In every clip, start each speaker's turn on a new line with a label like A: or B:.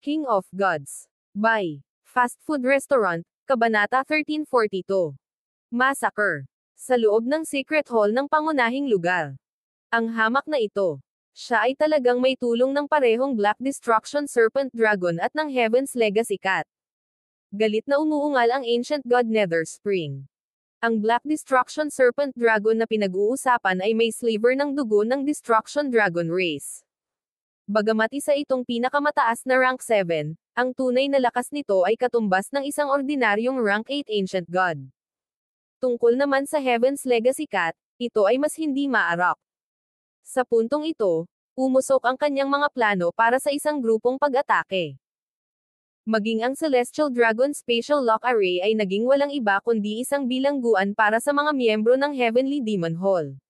A: King of Gods. By Fast Food Restaurant, Kabanata 1342. Massacre. Sa loob ng secret hall ng pangunahing lugar. Ang hamak na ito. Siya ay talagang may tulong ng parehong Black Destruction Serpent Dragon at ng Heaven's Legacy Cat. Galit na umuungal ang Ancient God Nether Spring. Ang Black Destruction Serpent Dragon na pinag-uusapan ay may sliver ng dugo ng Destruction Dragon Race. Bagamat isa itong pinakamataas na rank 7, ang tunay na lakas nito ay katumbas ng isang ordinaryong rank 8 Ancient God. Tungkol naman sa Heaven's Legacy Cat, ito ay mas hindi maarap. Sa puntong ito, umusok ang kanyang mga plano para sa isang grupong pag-atake. Maging ang Celestial Dragon Spatial Lock Array ay naging walang iba kundi isang bilangguan para sa mga miyembro ng Heavenly Demon Hall.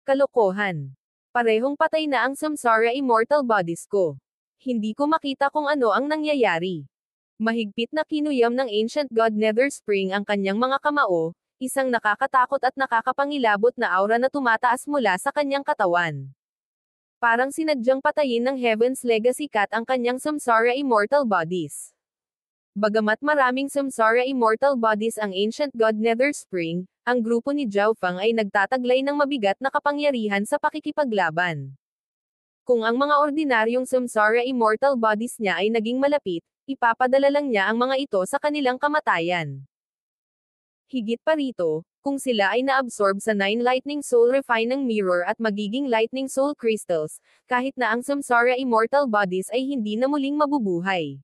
A: Kalokohan. Parehong patay na ang Samsara Immortal Bodies ko. Hindi ko makita kung ano ang nangyayari. Mahigpit na kinuyam ng Ancient God Nether Spring ang kanyang mga kamao, isang nakakatakot at nakakapangilabot na aura na tumataas mula sa kanyang katawan. Parang sinadyang patayin ng Heaven's Legacy Cat ang kanyang Samsara Immortal Bodies. Bagamat maraming Samsara Immortal Bodies ang Ancient God Nether Spring, ang grupo ni Zhao Fang ay nagtataglay ng mabigat na kapangyarihan sa pakikipaglaban. Kung ang mga ordinaryong Samsara Immortal Bodies niya ay naging malapit, ipapadala lang niya ang mga ito sa kanilang kamatayan. Higit pa rito, kung sila ay naabsorb sa 9 Lightning Soul Refining Mirror at magiging Lightning Soul Crystals, kahit na ang Samsara Immortal Bodies ay hindi na muling mabubuhay.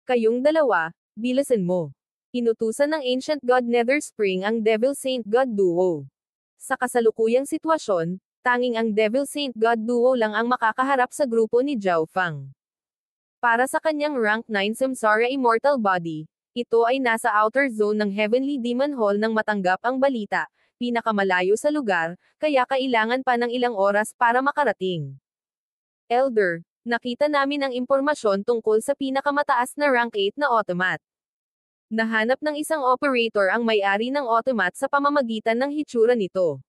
A: Kayong dalawa, bilasan mo. Inutusan ng Ancient God Nether Spring ang Devil Saint God Duo. Sa kasalukuyang sitwasyon, tanging ang Devil Saint God Duo lang ang makakaharap sa grupo ni Zhao Fang. Para sa kanyang rank 9 Samsara Immortal Body, ito ay nasa outer zone ng Heavenly Demon Hall nang matanggap ang balita, pinakamalayo sa lugar, kaya kailangan pa ng ilang oras para makarating. Elder, nakita namin ang impormasyon tungkol sa pinakamataas na rank 8 na automat. Nahanap ng isang operator ang may-ari ng automat sa pamamagitan ng hitsura nito.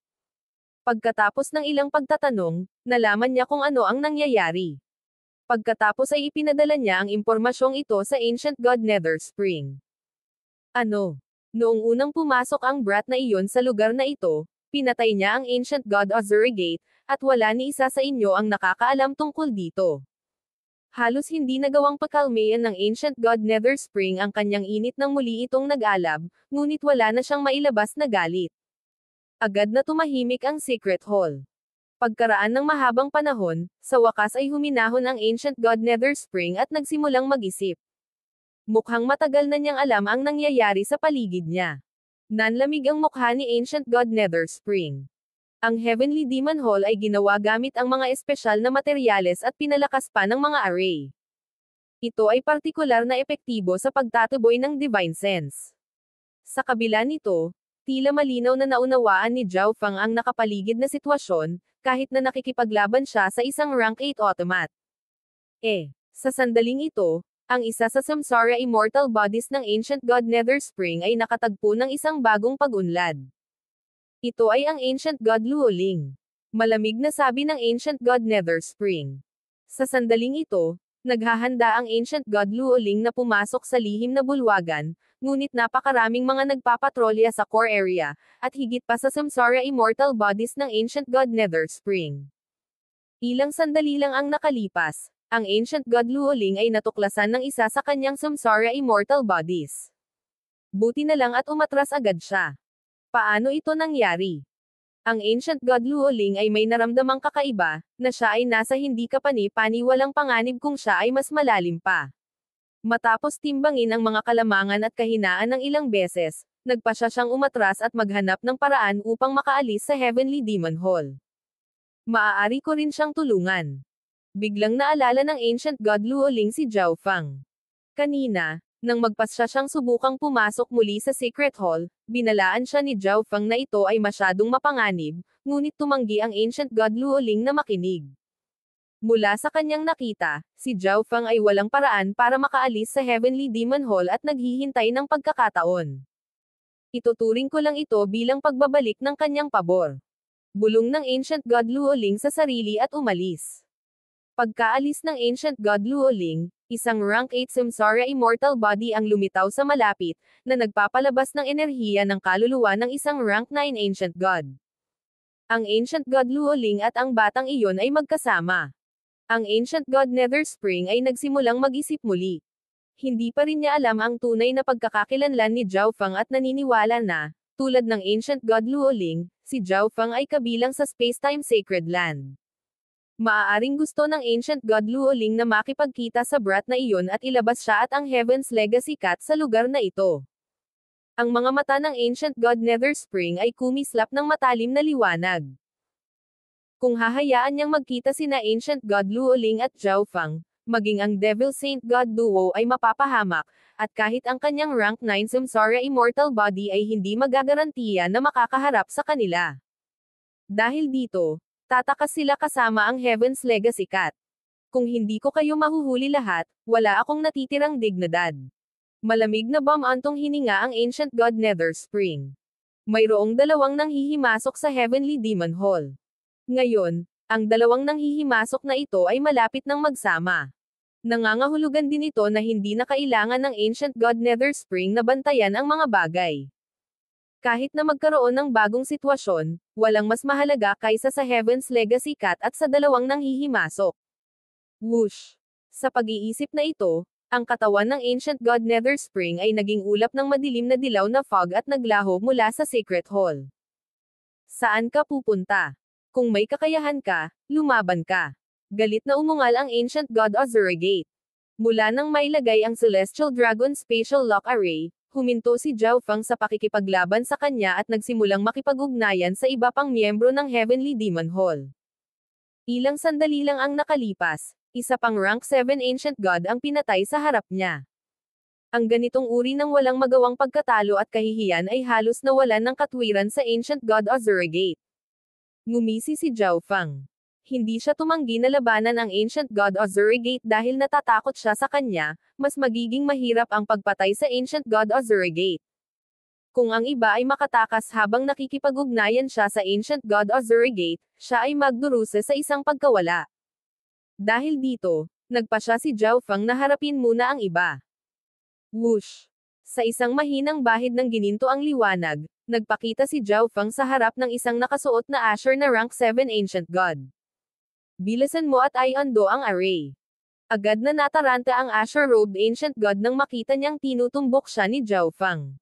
A: Pagkatapos ng ilang pagtatanong, nalaman niya kung ano ang nangyayari. Pagkatapos ay ipinadala niya ang impormasyong ito sa Ancient God Nether Spring. Ano? Noong unang pumasok ang brat na iyon sa lugar na ito, pinatay niya ang Ancient God Ozurigate, at wala ni isa sa inyo ang nakakaalam tungkol dito. Halos hindi nagawang pakalmayan ng Ancient God Nether Spring ang kanyang init nang muli itong nag-alab, ngunit wala na siyang mailabas na galit. Agad na tumahimik ang Secret Hall. Pagkaraan ng mahabang panahon, sa wakas ay huminahon ang Ancient God Nether Spring at nagsimulang mag-isip. Mukhang matagal na niyang alam ang nangyayari sa paligid niya. Nanlamig ang mukha ni Ancient God Nether Spring. Ang Heavenly Demon Hall ay ginawa gamit ang mga espesyal na materyales at pinalakas pa ng mga array. Ito ay partikular na epektibo sa pagtatuboy ng Divine Sense. Sa kabila nito, tila malinaw na naunawaan ni Zhao Fang ang nakapaligid na sitwasyon, kahit na nakikipaglaban siya sa isang rank 8 automat. Sa sandaling ito, ang isa sa Samsara Immortal Bodies ng Ancient God Nether Spring ay nakatagpo ng isang bagong pag-unlad. Ito ay ang Ancient God Luoling. Malamig na sabi ng Ancient God Nether Spring. Sa sandaling ito, naghahanda ang Ancient God Luoling na pumasok sa lihim na bulwagan, ngunit napakaraming mga nagpapatrolya sa core area, at higit pa sa Samsara Immortal Bodies ng Ancient God Nether Spring. Ilang sandali lang ang nakalipas, ang Ancient God Luoling ay natuklasan ng isa sa kanyang Samsara Immortal Bodies. Buti na lang at umatras agad siya. Paano ito nangyari? Ang Ancient God Luoling ay may naramdamang kakaiba, na siya ay nasa hindi kapani-paniwalang panganib kung siya ay mas malalim pa. Matapos timbangin ang mga kalamangan at kahinaan ng ilang beses, nagpasya siyang umatras at maghanap ng paraan upang makaalis sa Heavenly Demon Hall. Maaari ko rin siyang tulungan. Biglang naalala ng Ancient God Luoling si Zhao Fang. Kanina, nang magpasya siyang subukang pumasok muli sa Secret Hall, binalaan siya ni Zhao Fang na ito ay masyadong mapanganib, ngunit tumanggi ang Ancient God Luoling na makinig. Mula sa kanyang nakita, si Zhao Fang ay walang paraan para makaalis sa Heavenly Demon Hall at naghihintay ng pagkakataon. Ituturing ko lang ito bilang pagbabalik ng kanyang pabor. Bulong ng Ancient God Luoling sa sarili at umalis. Pagkaalis ng Ancient God Luoling, Isang rank 8 Samsara immortal body ang lumitaw sa malapit, na nagpapalabas ng enerhiya ng kaluluwa ng isang rank 9 ancient god. Ang ancient god Luoling at ang batang iyon ay magkasama. Ang ancient god Netherspring ay nagsimulang mag-isip muli. Hindi pa rin niya alam ang tunay na pagkakakilanlan ni Zhao Feng at naniniwala na, tulad ng ancient god Luoling, si Zhao Feng ay kabilang sa space-time sacred land. Maaaring gusto ng ancient god Luoling na makipagkita sa brat na iyon at ilabas siya at ang Heaven's Legacy Cat sa lugar na ito. Ang mga mata ng ancient god Netherspring ay kumislap ng matalim na liwanag. Kung hahayaan niyang magkita sina ancient god Luoling at Zhao Feng, maging ang Devil Saint God duo ay mapapahamak, at kahit ang kanyang rank 9 Samsara immortal body ay hindi magagarantiya na makakaharap sa kanila. Dahil dito, tatakas sila kasama ang Heaven's Legacy Cat. Kung hindi ko kayo mahuhuli lahat, wala akong natitirang dignidad. Malamig na bumantong hininga ang ancient god Netherspring. Mayroong dalawang nanghihimasok sa Heavenly Demon Hall. Ngayon, ang dalawang nanghihimasok na ito ay malapit ng magsama. Nangangahulugan din ito na hindi na kailangan ng ancient god Netherspring na bantayan ang mga bagay. Kahit na magkaroon ng bagong sitwasyon, walang mas mahalaga kaysa sa Heaven's Legacy Cat at sa dalawang nanghihimasok. Whoosh! Sa pag-iisip na ito, ang katawan ng ancient god Netherspring ay naging ulap ng madilim na dilaw na fog at naglaho mula sa Secret Hall. Saan ka pupunta? Kung may kakayahan ka, lumaban ka. Galit na umungal ang ancient god Ozurigate. Mula nang mailagay ang Celestial Dragon Spatial Lock Array, huminto si Zhao Feng sa pakikipaglaban sa kanya at nagsimulang makipag-ugnayan sa iba pang miyembro ng Heavenly Demon Hall. Ilang sandali lang ang nakalipas, isa pang rank 7 ancient god ang pinatay sa harap niya. Ang ganitong uri ng walang magawang pagkatalo at kahihiyan ay halos nawalan ng katwiran sa ancient god Ozurigate. Ngumisi si Zhao Feng. Hindi siya tumanggi na labanan ang ancient god Ozurigate dahil natatakot siya sa kanya, mas magiging mahirap ang pagpatay sa ancient god Ozurigate. Kung ang iba ay makatakas habang nakikipag-ugnayan siya sa ancient god Ozurigate, siya ay magdurusa sa isang pagkawala. Dahil dito, nagpa siya si Zhao Feng na harapin muna ang iba. Whoosh! Sa isang mahinang bahid ng gininto ang liwanag, nagpakita si Zhao Feng sa harap ng isang nakasuot na Asher na rank 7 ancient god. Bilasan mo at i-undo ang array. Agad na nataranta ang Asher-robed ancient god nang makita niyang tinutumbok siya ni Zhao Feng.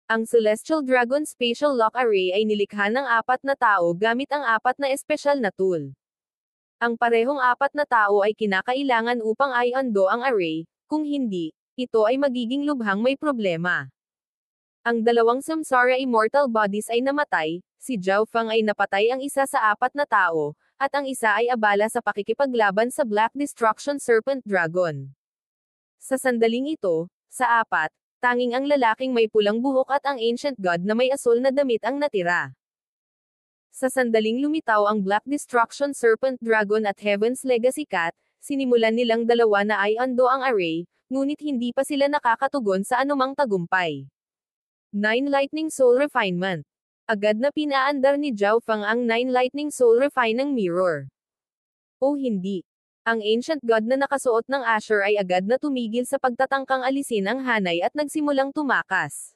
A: Ang Celestial Dragon Spatial Lock Array ay nilikha ng 4 na tao gamit ang 4 na espesyal na tool. Ang parehong 4 na tao ay kinakailangan upang i-undo ang array, kung hindi, ito ay magiging lubhang may problema. Ang dalawang Samsara immortal bodies ay namatay, si Zhao Feng ay napatay ang isa sa 4 na tao, at ang isa ay abala sa pakikipaglaban sa Black Destruction Serpent Dragon. Sa sandaling ito, sa 4, tanging ang lalaking may pulang buhok at ang ancient god na may asul na damit ang natira. Sa sandaling lumitaw ang Black Destruction Serpent Dragon at Heaven's Legacy Cat, sinimulan nilang dalawa na i-undo ang array, ngunit hindi pa sila nakakatugon sa anumang tagumpay. 9 Lightning Soul Refinement. Agad na pinaandar ni Zhao Feng ang 9 Lightning Soul Refining Mirror. O hindi. Ang ancient god na nakasuot ng Asher ay agad na tumigil sa pagtatangkang alisin ang hanay at nagsimulang tumakas.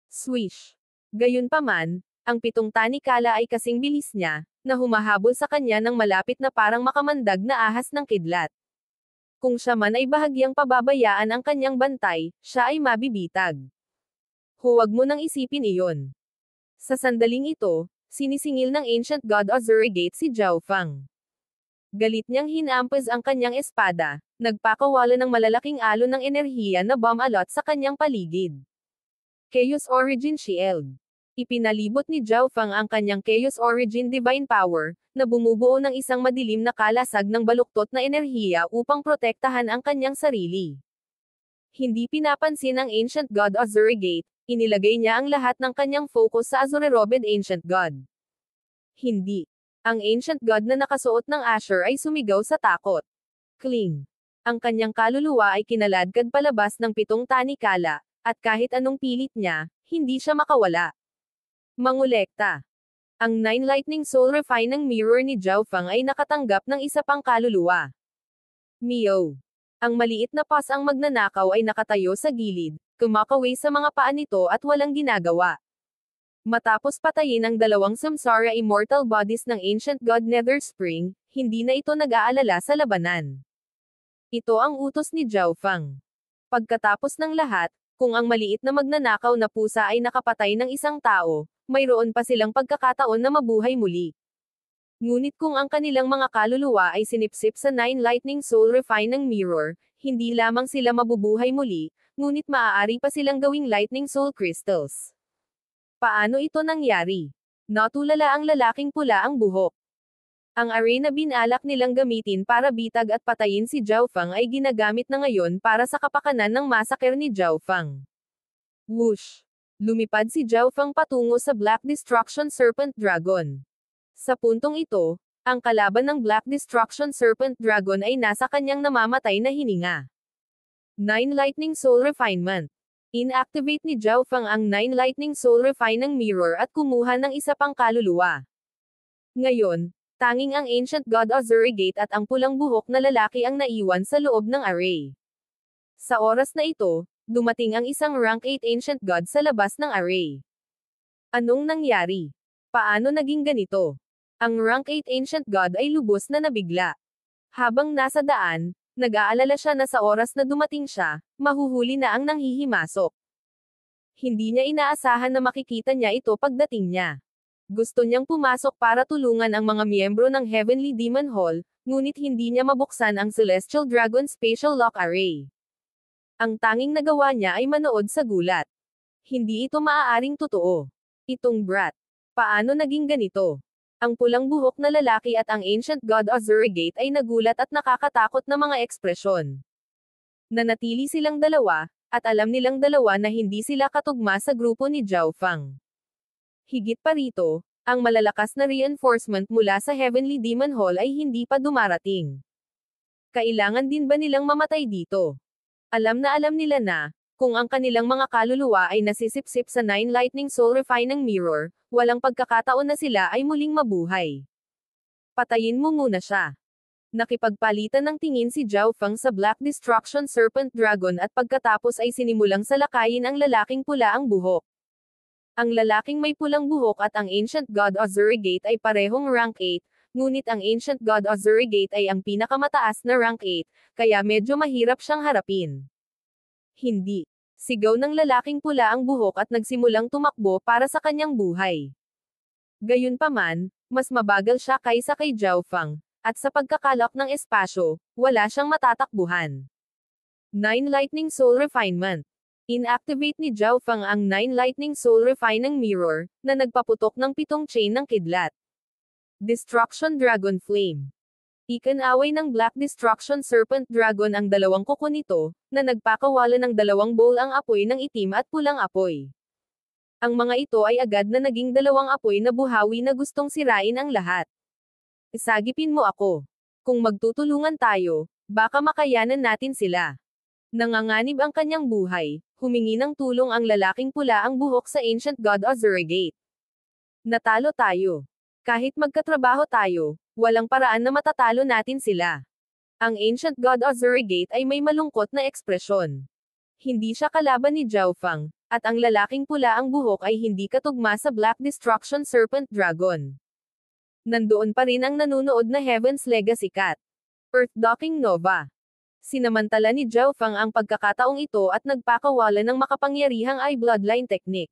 A: Swish! Gayunpaman, ang 7 tanikala ay kasing bilis niya, na humahabol sa kanya ng malapit na parang makamandag na ahas ng kidlat. Kung siya man ay bahagyang pababayaan ang kanyang bantay, siya ay mabibitag. Huwag mo nang isipin iyon. Sa sandaling ito, sinisingil ng ancient god Ozurigate si Zhao Feng. Galit niyang hinampas ang kanyang espada, nagpakawala ng malalaking alon ng enerhiya na bumalot sa kanyang paligid. Chaos Origin Shield. Ipinalibot ni Zhao Feng ang kanyang Chaos Origin Divine Power, na bumubuo ng isang madilim na kalasag ng baluktot na enerhiya upang protektahan ang kanyang sarili. Hindi pinapansin ng ancient god Ozurigate, inilagay niya ang lahat ng kanyang focus sa Azure-robed ancient god. Hindi. Ang ancient god na nakasuot ng Asher ay sumigaw sa takot. Kling. Ang kanyang kaluluwa ay kinaladkad palabas ng 7 tanikala, at kahit anong pilit niya, hindi siya makawala. Mangolekta. Ang 9 Lightning Soul Refining Mirror ni Zhao Feng ay nakatanggap ng isa pang kaluluwa. Mio. Ang maliit na paws ang magnanakaw ay nakatayo sa gilid, kumakaway sa mga paa nito at walang ginagawa. Matapos patayin ang dalawang samsara immortal bodies ng ancient god Netherspring, hindi na ito nag-aalala sa labanan. Ito ang utos ni Zhao Feng. Pagkatapos ng lahat, kung ang maliit na magnanakaw na pusa ay nakapatay ng isang tao, mayroon pa silang pagkakataon na mabuhay muli. Ngunit kung ang kanilang mga kaluluwa ay sinipsip sa Nine Lightning Soul Refine ng Mirror, hindi lamang sila mabubuhay muli, ngunit maaari pa silang gawing Lightning Soul Crystals. Paano ito nangyari? Natulala ang lalaking pula ang buhok. Ang array na binalak nilang gamitin para bitag at patayin si Zhao Feng ay ginagamit na ngayon para sa kapakanan ng massacre ni Zhao Feng. Whoosh! Lumipad si Zhao Feng patungo sa Black Destruction Serpent Dragon. Sa puntong ito, ang kalaban ng Black Destruction Serpent Dragon ay nasa kanyang namamatay na hininga. 9 Lightning Soul Refinement. Inactivate ni Zhao Feng ang 9 Lightning Soul Refine ng Mirror at kumuha ng isa pang kaluluwa. Ngayon, tanging ang Ancient God Ozurigate at ang pulang buhok na lalaki ang naiwan sa loob ng array. Sa oras na ito, dumating ang isang Rank 8 Ancient God sa labas ng array. Anong nangyari? Paano naging ganito? Ang Rank 8 Ancient God ay lubos na nabigla. Habang nasa daan, nag-aalala siya na sa oras na dumating siya, mahuhuli na ang nanghihimasok. Hindi niya inaasahan na makikita niya ito pagdating niya. Gusto niyang pumasok para tulungan ang mga miyembro ng Heavenly Demon Hall, ngunit hindi niya mabuksan ang Celestial Dragon Spatial Lock Array. Ang tanging nagawa niya ay manood sa gulat. Hindi ito maaaring totoo. Itong brat. Paano naging ganito? Ang pulang buhok na lalaki at ang Ancient God Ozurigate ay nagulat at nakakatakot na mga ekspresyon. Nanatili silang dalawa, at alam nilang dalawa na hindi sila katugma sa grupo ni Zhao Feng. Higit pa rito, ang malalakas na reinforcement mula sa Heavenly Demon Hall ay hindi pa dumarating. Kailangan din ba nilang mamatay dito? Alam nila na, kung ang kanilang mga kaluluwa ay nasisipsip sa 9 Lightning Soul Refine ng Mirror, walang pagkakataon na sila ay muling mabuhay. Patayin mo muna siya. Nakipagpalitan ng tingin si Zhao Feng sa Black Destruction Serpent Dragon at pagkatapos ay sinimulang salakayin ang lalaking pula ang buhok. Ang lalaking may pulang buhok at ang Ancient God Ozurigate ay parehong Rank 8, ngunit ang Ancient God Ozurigate ay ang pinakamataas na Rank 8, kaya medyo mahirap siyang harapin. Hindi. Sigaw ng lalaking pula ang buhok at nagsimulang tumakbo para sa kanyang buhay. Gayunpaman, mas mabagal siya kaysa kay Zhao Feng, at sa pagkakalak ng espasyo, wala siyang matatakbuhan. 9 Lightning Soul Refinement. Inactivate ni Zhao Feng ang 9 Lightning Soul Refine ng Mirror, na nagpaputok ng 7 chain ng kidlat. Destruction Dragon Flame. Ikanaway ng Black Destruction Serpent Dragon ang dalawang kuko nito, na nagpakawala ng dalawang bowl ang apoy ng itim at pulang apoy. Ang mga ito ay agad na naging dalawang apoy na buhawi na gustong sirain ang lahat. Isagipin mo ako. Kung magtutulungan tayo, baka makayanan natin sila. Nanganganib ang kanyang buhay, humingi ng tulong ang lalaking pula ang buhok sa Ancient God Ozurigate. Natalo tayo. Kahit magkatrabaho tayo, walang paraan na matatalo natin sila. Ang Ancient God Ozurigate ay may malungkot na ekspresyon. Hindi siya kalaban ni Zhao Feng, at ang lalaking pula ang buhok ay hindi katugma sa Black Destruction Serpent Dragon. Nandoon pa rin ang nanunood na Heaven's Legacy Cat. Earth-docking Nova. Sinamantala ni Zhao Feng ang pagkakataong ito at nagpakawala ng makapangyarihang eye bloodline technique.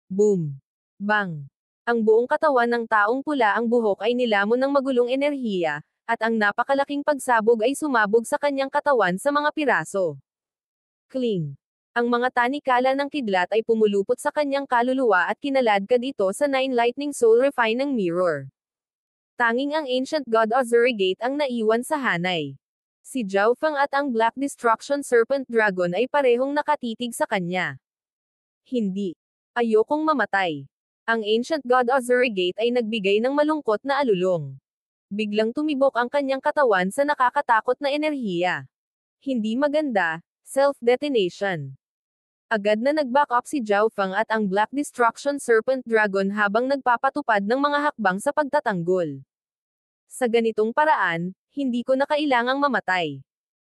A: Boom! Bang! Ang buong katawan ng taong pula ang buhok ay nilamon ng magulong enerhiya, at ang napakalaking pagsabog ay sumabog sa kanyang katawan sa mga piraso. Kling! Ang mga tanikala ng kidlat ay pumulupot sa kanyang kaluluwa at kinaladkad ito sa 9 Lightning Soul Refine ng Mirror. Tanging ang Ancient God Ozurigate ang naiwan sa hanay. Si Zhao Feng at ang Black Destruction Serpent Dragon ay parehong nakatitig sa kanya. Hindi. Ayokong mamatay. Ang Ancient God Ozurigate ay nagbigay ng malungkot na alulong. Biglang tumibok ang kanyang katawan sa nakakatakot na enerhiya. Hindi maganda, self-detonation. Agad na nag-back up si Zhao Feng at ang Black Destruction Serpent Dragon habang nagpapatupad ng mga hakbang sa pagtatanggol. Sa ganitong paraan, hindi ko na kailangang mamatay.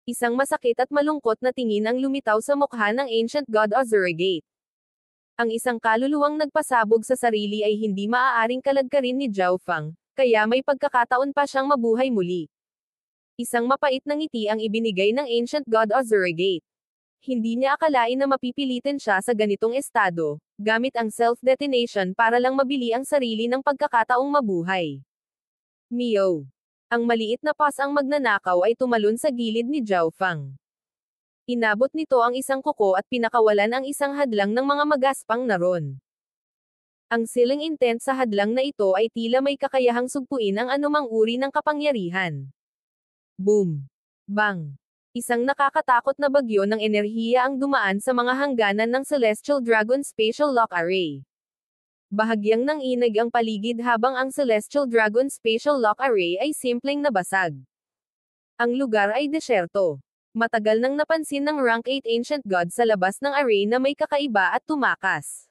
A: Isang masakit at malungkot na tingin ang lumitaw sa mukha ng ancient god Ozurigate. Ang isang kaluluwang nagpasabog sa sarili ay hindi maaaring kaladkarin ni Zhao Feng, kaya may pagkakataon pa siyang mabuhay muli. Isang mapait na ngiti ang ibinigay ng ancient god Ozurigate. Hindi niya akalain na mapipilitin siya sa ganitong estado, gamit ang self-detonation para lang mabili ang sarili ng pagkakataong mabuhay. Mio. Ang maliit na pas ang magnanakaw ay tumalon sa gilid ni Zhao Feng. Inabot nito ang isang kuko at pinakawalan ang isang hadlang ng mga magaspang naron. Ang siling intent sa hadlang na ito ay tila may kakayahang sugpuin ang anumang uri ng kapangyarihan. Boom! Bang! Isang nakakatakot na bagyo ng enerhiya ang dumaan sa mga hangganan ng Celestial Dragon Spatial Lock Array. Bahagyang nanginig ang paligid habang ang Celestial Dragon Spatial Lock Array ay simpleng nabasag. Ang lugar ay desyerto. Matagal nang napansin ng Rank 8 Ancient God sa labas ng array na may kakaiba at tumakas.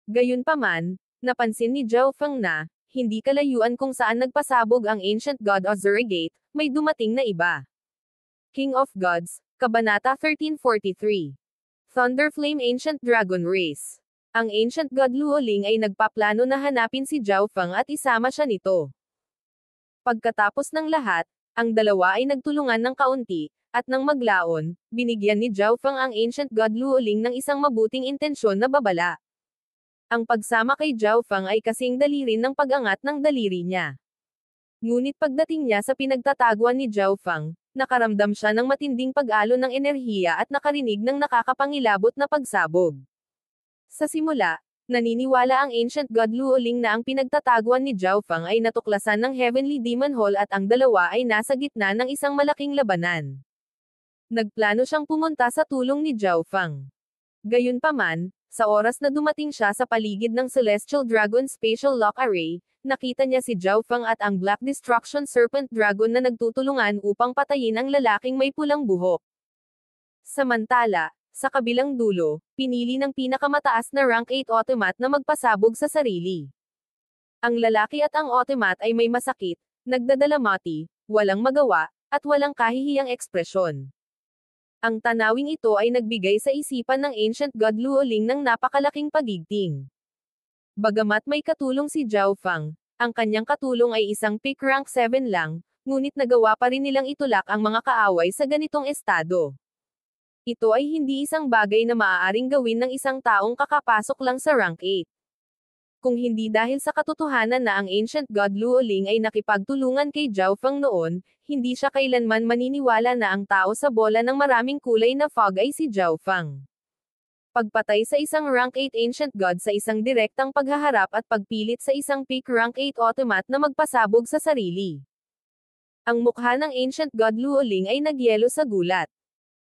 A: Gayunpaman, napansin ni Zhao Feng na, hindi kalayuan kung saan nagpasabog ang Ancient God Ozurigate, may dumating na iba. King of Gods, Kabanata 1343. Thunderflame Ancient Dragon Race. Ang Ancient God Luoling ay nagpaplano na hanapin si Zhao Feng at isama siya nito. Pagkatapos ng lahat, ang dalawa ay nagtulungan ng kaunti, at nang maglaon, binigyan ni Zhao Feng ang Ancient God Luoling ng isang mabuting intensyon na babala. Ang pagsama kay Zhao Feng ay kasing dali rin ng pag-angat ng daliri niya. Ngunit pagdating niya sa pinagtataguan ni Zhao Feng, nakaramdam siya ng matinding pag-alon ng enerhiya at nakarinig ng nakakapangilabot na pagsabog. Sa simula, naniniwala ang Ancient God Luoling na ang pinagtataguan ni Zhao Feng ay natuklasan ng Heavenly Demon Hall at ang dalawa ay nasa gitna ng isang malaking labanan. Nagplano siyang pumunta sa tulong ni Zhao Feng. Gayunpaman, sa oras na dumating siya sa paligid ng Celestial Dragon Spatial Lock Array, nakita niya si Zhao Feng at ang Black Destruction Serpent Dragon na nagtutulungan upang patayin ang lalaking may pulang buhok. Samantala, sa kabilang dulo, pinili ng pinakamataas na Rank 8 Automat na magpasabog sa sarili. Ang lalaki at ang Automat ay may masakit, nagdadalamati, walang magawa, at walang kahihiyang ekspresyon. Ang tanawing ito ay nagbigay sa isipan ng Ancient God Luoling ng napakalaking pagigting. Bagamat may katulong si Zhao Feng, ang kanyang katulong ay isang peak rank 7 lang, ngunit nagawa pa rin nilang itulak ang mga kaaway sa ganitong estado. Ito ay hindi isang bagay na maaaring gawin ng isang taong kakapasok lang sa rank 8. Kung hindi dahil sa katotohanan na ang Ancient God Luoling ay nakipagtulungan kay Zhao Feng noon, hindi siya kailanman maniniwala na ang tao sa bola ng maraming kulay na fog ay si Zhao Feng. Pagpatay sa isang Rank 8 Ancient God sa isang direktang paghaharap at pagpilit sa isang peak Rank 8 Automat na magpasabog sa sarili. Ang mukha ng Ancient God Luoling ay nagyelo sa gulat.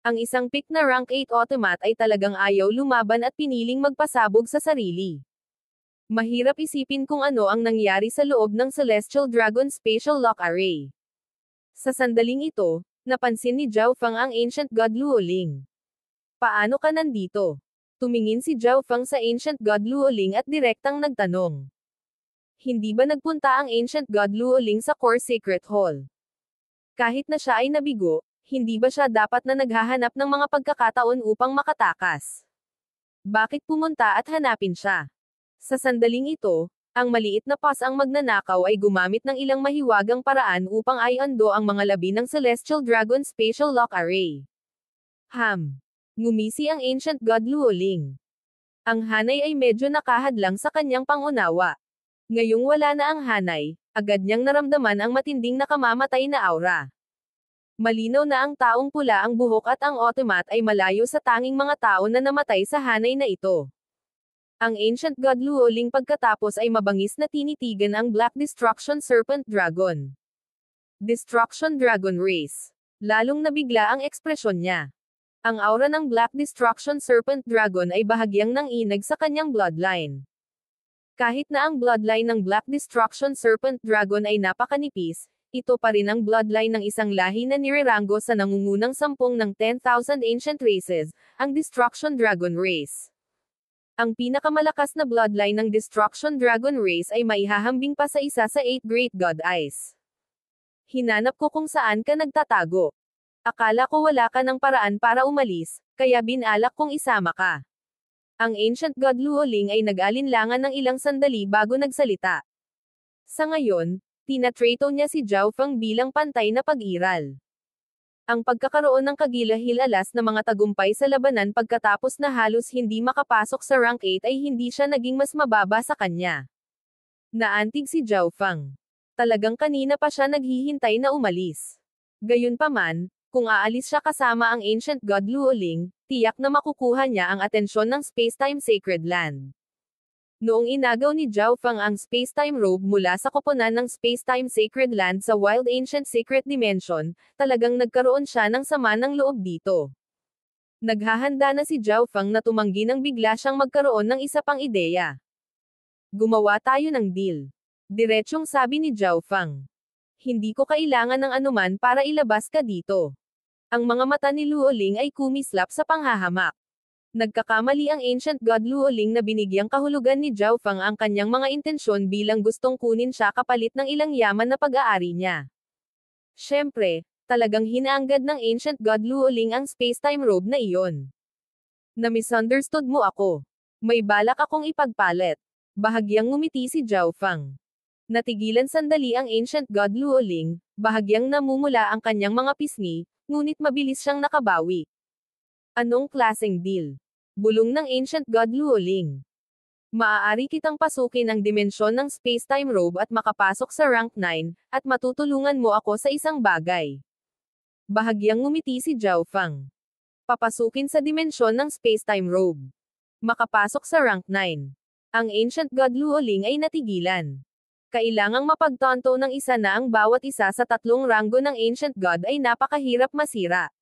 A: Ang isang peak na Rank 8 Automat ay talagang ayaw lumaban at piniling magpasabog sa sarili. Mahirap isipin kung ano ang nangyari sa loob ng Celestial Dragon Spatial Lock Array. Sa sandaling ito, napansin ni Zhao Feng ang Ancient God Luoling. Paano ka nandito? Tumingin si Zhao Feng sa Ancient God Luoling at direktang nagtanong. Hindi ba nagpunta ang Ancient God Luoling sa Core Secret Hall? Kahit na siya ay nabigo, hindi ba siya dapat na naghahanap ng mga pagkakataon upang makatakas? Bakit pumunta at hanapin siya? Sa sandaling ito, ang maliit na pas ang magnanakaw ay gumamit ng ilang mahiwagang paraan upang i-undo ang mga labi ng Celestial Dragon Spatial Lock Array. Ngumisi ang Ancient God Luoling. Ang hanay ay medyo nakahadlang sa kanyang pangunawa. Ngayong wala na ang hanay, agad niyang naramdaman ang matinding nakamamatay na aura. Malinaw na ang taong pula ang buhok at ang Automat ay malayo sa tanging mga tao na namatay sa hanay na ito. Ang Ancient God Luoling pagkatapos ay mabangis na tinitigan ang Black Destruction Serpent Dragon. Destruction Dragon Race. Lalong nabigla ang ekspresyon niya. Ang aura ng Black Destruction Serpent Dragon ay bahagyang nanginag sa kanyang bloodline. Kahit na ang bloodline ng Black Destruction Serpent Dragon ay napakanipis, ito pa rin ang bloodline ng isang lahi na nireranggo sa nangungunang 10 ng 10,000 ancient races, ang Destruction Dragon Race. Ang pinakamalakas na bloodline ng Destruction Dragon Race ay maihahambing pa sa isa sa 8 Great God Eyes. Hinanap ko kung saan ka nagtatago. Akala ko wala ka ng paraan para umalis, kaya binalak kong isama ka. Ang Ancient God Luoling ay nag-alinlangan ng ilang sandali bago nagsalita. Sa ngayon, tinatrato niya si Zhao Feng bilang pantay na pag-iral. Ang pagkakaroon ng kagilahilalas na mga tagumpay sa labanan pagkatapos na halos hindi makapasok sa rank 8 ay hindi siya naging mas mababa sa kanya. Naantig si Zhao Feng. Talagang kanina pa siya naghihintay na umalis. Gayunpaman, kung aalis siya kasama ang Ancient God Luoling, tiyak na makukuha niya ang atensyon ng Spacetime Sacred Land. Noong inagaw ni Zhao Feng ang Spacetime Robe mula sa koponan ng Spacetime Sacred Land sa Wild Ancient Secret Dimension, talagang nagkaroon siya ng sama ng loob dito. Naghahanda na si Zhao Feng na tumanggi nang bigla siyang magkaroon ng isa pang ideya. Gumawa tayo ng deal. Diretsyong sabi ni Zhao Feng. Hindi ko kailangan ng anuman para ilabas ka dito. Ang mga mata ni Luoling ay kumislap sa panghahamak. Nagkakamali ang Ancient God Luoling na binigyang kahulugan ni Zhao Feng ang kanyang mga intensyon bilang gustong kunin siya kapalit ng ilang yaman na pag-aari niya. Siyempre, talagang hinaanggad ng Ancient God Luoling ang Spacetime Robe na iyon. Na-misunderstood mo ako. May balak akong ipagpalit. Bahagyang ngumiti si Zhao Feng. Natigilan sandali ang Ancient God Luoling, bahagyang namumula ang kanyang mga pisngi, ngunit mabilis siyang nakabawi. Anong klaseng deal? Bulong ng Ancient God Luoling. Maaari kitang pasukin ang dimensyon ng Spacetime Robe at makapasok sa rank 9, at matutulungan mo ako sa isang bagay. Bahagyang ngumiti si Zhao Feng. Papasukin sa dimensyon ng Spacetime Robe. Makapasok sa rank 9. Ang Ancient God Luoling ay natigilan. Kailangang mapagtanto ng isa na ang bawat isa sa tatlong ranggo ng Ancient God ay napakahirap masira.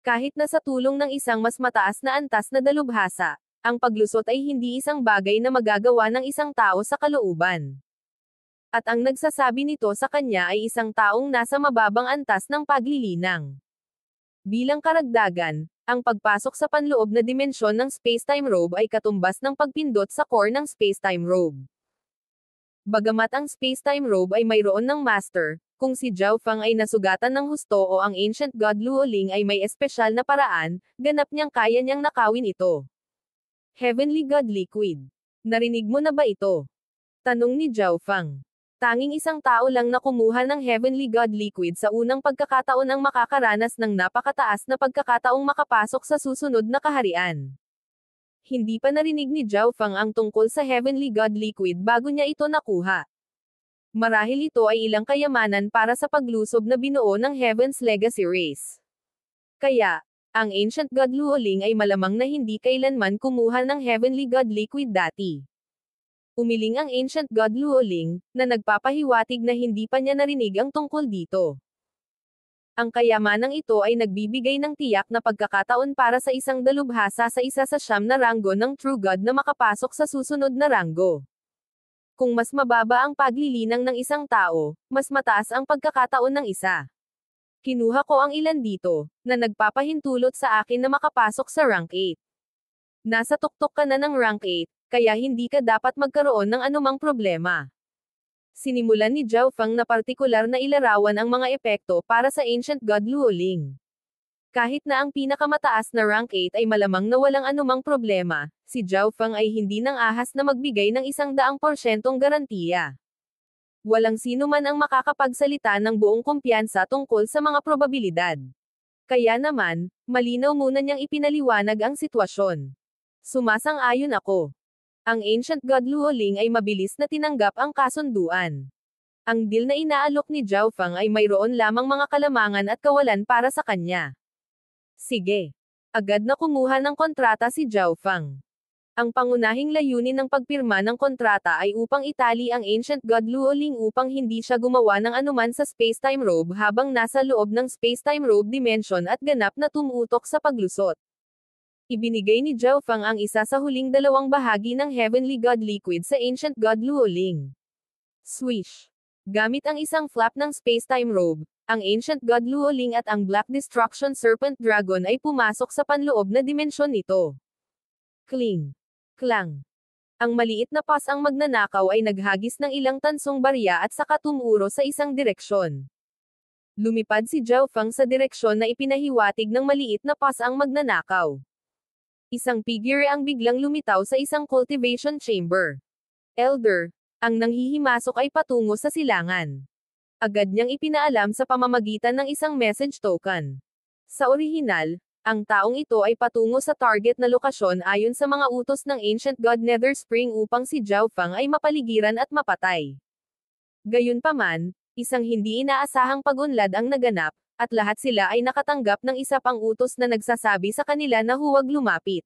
A: Kahit na sa tulong ng isang mas mataas na antas na dalubhasa, ang paglusot ay hindi isang bagay na magagawa ng isang tao sa kalooban. At ang nagsasabi nito sa kanya ay isang taong nasa mababang antas ng paglilinang. Bilang karagdagan, ang pagpasok sa panloob na dimensyon ng Spacetime Robe ay katumbas ng pagpindot sa core ng Spacetime Robe. Bagamat ang Spacetime Robe ay mayroon ng master, kung si Zhao Feng ay nasugatan ng husto o ang Ancient God Luoling ay may espesyal na paraan, ganap niyang kaya niyang nakawin ito. Heavenly God Liquid. Narinig mo na ba ito? Tanong ni Zhao Feng. Tanging isang tao lang na kumuha ng Heavenly God Liquid sa unang pagkakataon ang makakaranas ng napakataas na pagkakataong makapasok sa susunod na kaharian. Hindi pa narinig ni Zhao Feng ang tungkol sa Heavenly God Liquid bago niya ito nakuha. Marahil ito ay ilang kayamanan para sa paglusob na binuo ng Heaven's Legacy Race. Kaya, ang Ancient God Luoling ay malamang na hindi kailanman kumuha ng Heavenly God Liquid dati. Umiling ang Ancient God Luoling, na nagpapahiwatig na hindi pa niya narinig ang tungkol dito. Ang kayamanang ito ay nagbibigay ng tiyak na pagkakataon para sa isang dalubhasa sa isa sa siyam na ranggo ng True God na makapasok sa susunod na ranggo. Kung mas mababa ang paglilinang ng isang tao, mas mataas ang pagkakataon ng isa. Kinuha ko ang ilan dito, na nagpapahintulot sa akin na makapasok sa rank 8. Nasa tuktok ka na ng rank 8, kaya hindi ka dapat magkaroon ng anumang problema. Sinimulan ni Zhao Feng na partikular na ilarawan ang mga epekto para sa Ancient God Luoling. Kahit na ang pinakamataas na rank 8 ay malamang na walang anumang problema, si Zhao Feng ay hindi nang ahas na magbigay ng 100% garantiya. Walang sino man ang makakapagsalita ng buong kumpiyansa tungkol sa mga probabilidad. Kaya naman, malinaw muna niyang ipinaliwanag ang sitwasyon. Sumasang-ayon ako. Ang Ancient God Luoling ay mabilis na tinanggap ang kasunduan. Ang deal na inaalok ni Zhao Feng ay mayroon lamang mga kalamangan at kawalan para sa kanya. Sige. Agad na kumuha ng kontrata si Zhao Feng. Ang pangunahing layunin ng pagpirma ng kontrata ay upang itali ang Ancient God Luoling upang hindi siya gumawa ng anuman sa Spacetime Robe habang nasa loob ng Spacetime Robe Dimension at ganap na tumutok sa paglusot. Ibinigay ni Zhao Feng ang isa sa huling dalawang bahagi ng Heavenly God Liquid sa Ancient God Luoling. Swish. Gamit ang isang flap ng Spacetime Robe, ang Ancient God Luoling at ang Black Destruction Serpent Dragon ay pumasok sa panloob na dimensyon nito. Kling. Klang. Ang maliit na pas ang magnanakaw ay naghagis ng ilang tansong barya at saka tumuro sa isang direksyon. Lumipad si Zhao Feng sa direksyon na ipinahiwatig ng maliit na pas ang magnanakaw. Isang figure ang biglang lumitaw sa isang cultivation chamber. Elder, ang nanghihimasok ay patungo sa silangan. Agad niyang ipinaalam sa pamamagitan ng isang message token. Sa orihinal, ang taong ito ay patungo sa target na lokasyon ayon sa mga utos ng Ancient God Nether Spring upang si Zhao Feng ay mapaligiran at mapatay. Gayunpaman, isang hindi inaasahang pag-unlad ang naganap, at lahat sila ay nakatanggap ng isa pang utos na nagsasabi sa kanila na huwag lumapit.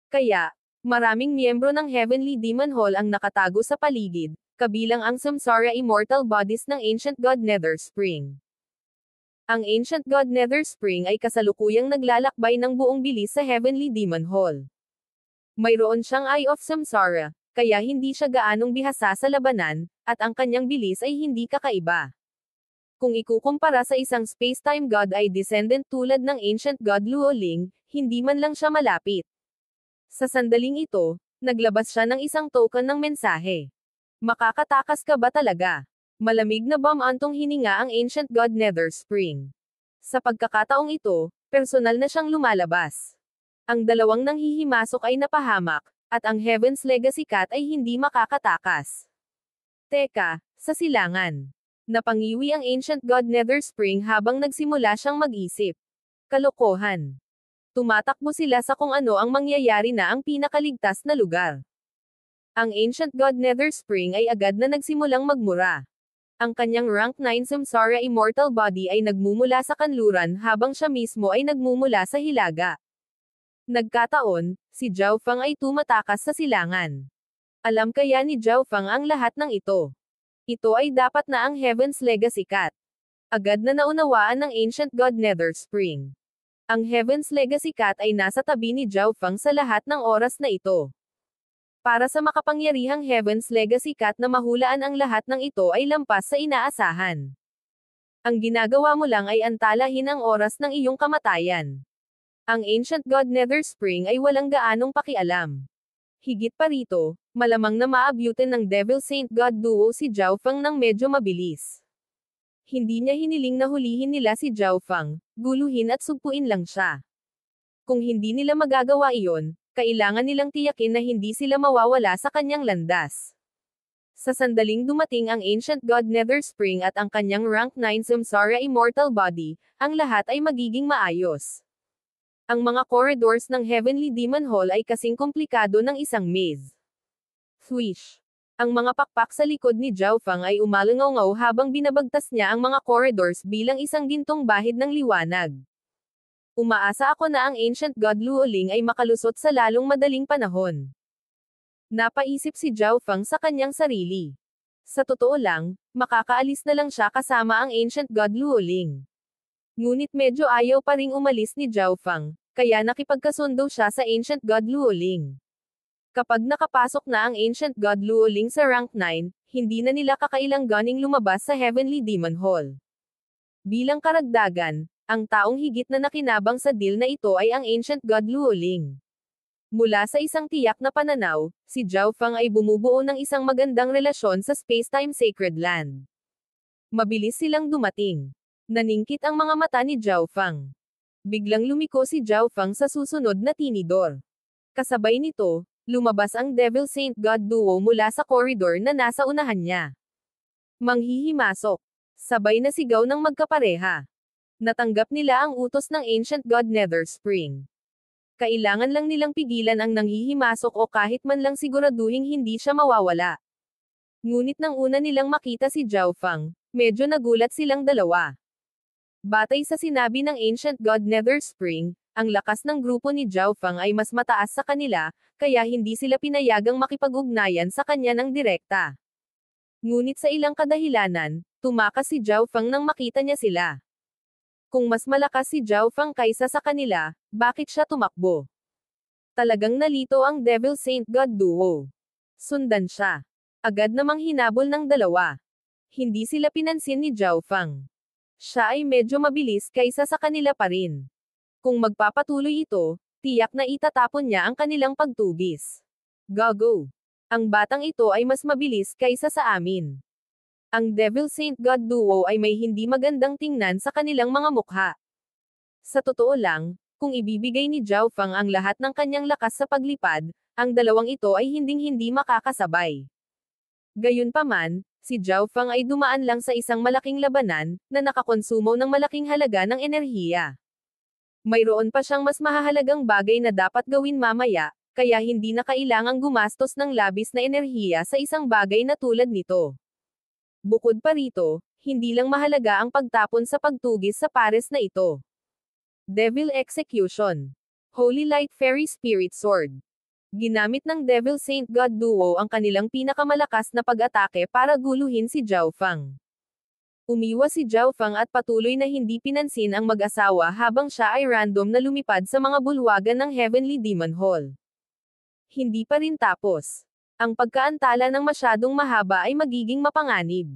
A: Kaya, maraming miyembro ng Heavenly Demon Hall ang nakatago sa paligid, kabilang ang Samsara Immortal Bodies ng Ancient God Nether Spring. Ang Ancient God Nether Spring ay kasalukuyang naglalakbay ng buong bilis sa Heavenly Demon Hall. Mayroon siyang Eye of Samsara, kaya hindi siya gaanong bihasa sa labanan, at ang kanyang bilis ay hindi kakaiba. Kung ikukumpara sa isang space-time god ay descendant tulad ng Ancient God Luoling, hindi man lang siya malapit. Sa sandaling ito, naglabas siya ng isang token ng mensahe. Makakatakas ka ba talaga? Malamig na antong hininga ang Ancient God Nether Spring. Sa pagkakataong ito, personal na siyang lumalabas. Ang dalawang nanghihimasok ay napahamak, at ang Heaven's Legacy Cat ay hindi makakatakas. Teka, sa silangan. Napangiwi ang Ancient God Nether Spring habang nagsimula siyang mag-isip. Kalokohan. Tumatakbo sila sa kung ano ang mangyayari na ang pinakaligtas na lugar. Ang Ancient God Nether Spring ay agad na nagsimulang magmura. Ang kanyang rank 9 Samsara Immortal Body ay nagmumula sa kanluran habang siya mismo ay nagmumula sa hilaga. Nagkataon, si Zhao Feng ay tumatakas sa silangan. Alam kaya ni Zhao Feng ang lahat ng ito. Ito ay dapat na ang Heaven's Legacy Cat. Agad na naunawaan ng Ancient God Nether Spring. Ang Heaven's Legacy Cat ay nasa tabi ni Zhao Feng sa lahat ng oras na ito. Para sa makapangyarihang Heaven's Legacy Cat na mahulaan ang lahat ng ito ay lampas sa inaasahan. Ang ginagawa mo lang ay antalahin ang oras ng iyong kamatayan. Ang Ancient God Nether Spring ay walang gaanong pakialam. Higit pa rito, malamang na maabutin ng Devil Saint God Duo si Zhao Feng ng medyo mabilis. Hindi niya hiniling na hulihin nila si Zhao Feng, guluhin at sugpuin lang siya. Kung hindi nila magagawa iyon, kailangan nilang tiyakin na hindi sila mawawala sa kanyang landas. Sa sandaling dumating ang Ancient God Nether Spring at ang kanyang rank 9 Samsara Immortal Body, ang lahat ay magiging maayos. Ang mga corridors ng Heavenly Demon Hall ay kasing komplikado ng isang maze. Swish! Ang mga pakpak sa likod ni Zhao Feng ay umalangaw habang binabagtas niya ang mga corridors bilang isang gintong bahid ng liwanag. Umaasa ako na ang Ancient God Luoling ay makalusot sa lalong madaling panahon. Napaisip si Zhao Feng sa kanyang sarili. Sa totoo lang, makakaalis na lang siya kasama ang Ancient God Luoling. Ngunit medyo ayaw pa ring umalis ni Zhao Feng, kaya nakipagkasundo siya sa Ancient God Luoling. Kapag nakapasok na ang Ancient God Luoling sa rank 9, hindi na nila kakailanganing lumabas sa Heavenly Demon Hall. Bilang karagdagan, ang taong higit na nakinabang sa deal na ito ay ang Ancient God Luoling. Mula sa isang tiyak na pananaw, si Zhao Feng ay bumubuo ng isang magandang relasyon sa Spacetime Sacred Land. Mabilis silang dumating. Naningkit ang mga mata ni Zhao Feng. Biglang lumiko si Zhao Feng sa susunod na tinidor. Kasabay nito, lumabas ang Devil Saint God Duo mula sa koridor na nasa unahan niya. Manghihimasok. Sabay na sigaw ng magkapareha. Natanggap nila ang utos ng Ancient God Nether Spring. Kailangan lang nilang pigilan ang nanghihimasok o kahit man lang siguraduhing hindi siya mawawala. Ngunit nang una nilang makita si Zhao Feng, medyo nagulat silang dalawa. Batay sa sinabi ng Ancient God Nether Spring, ang lakas ng grupo ni Zhao Feng ay mas mataas sa kanila, kaya hindi sila pinayagang makipag-ugnayan sa kanya ng direkta. Ngunit sa ilang kadahilanan, tumakas si Zhao Feng nang makita niya sila. Kung mas malakas si Zhao Feng kaysa sa kanila, bakit siya tumakbo? Talagang nalito ang Devil Saint God Duo. Sundan siya. Agad namang hinabol ng dalawa. Hindi sila pinansin ni Zhao Feng. Siya ay medyo mabilis kaysa sa kanila pa rin. Kung magpapatuloy ito, tiyak na itatapon niya ang kanilang pagtugis. Gago! Ang batang ito ay mas mabilis kaysa sa amin. Ang Devil Saint God duo ay may hindi magandang tingnan sa kanilang mga mukha. Sa totoo lang, kung ibibigay ni Zhao Fang ang lahat ng kanyang lakas sa paglipad, ang dalawang ito ay hinding-hindi makakasabay. Gayunpaman, si Zhao Fang ay dumaan lang sa isang malaking labanan, na nakakonsumo ng malaking halaga ng enerhiya. Mayroon pa siyang mas mahahalagang bagay na dapat gawin mamaya, kaya hindi na kailangang gumastos ng labis na enerhiya sa isang bagay na tulad nito. Bukod pa rito, hindi lang mahalaga ang pagtapon sa pagtugis sa pares na ito. Devil Execution. Holy Light Fairy Spirit Sword. Ginamit ng Devil Saint God duo ang kanilang pinakamalakas na pag-atake para guluhin si Zhao Fang. Umiwas si Zhao Fang at patuloy na hindi pinansin ang mag-asawa habang siya ay random na lumipad sa mga bulwagan ng Heavenly Demon Hall. Hindi pa rin tapos. Ang pagkaantala ng masyadong mahaba ay magiging mapanganib.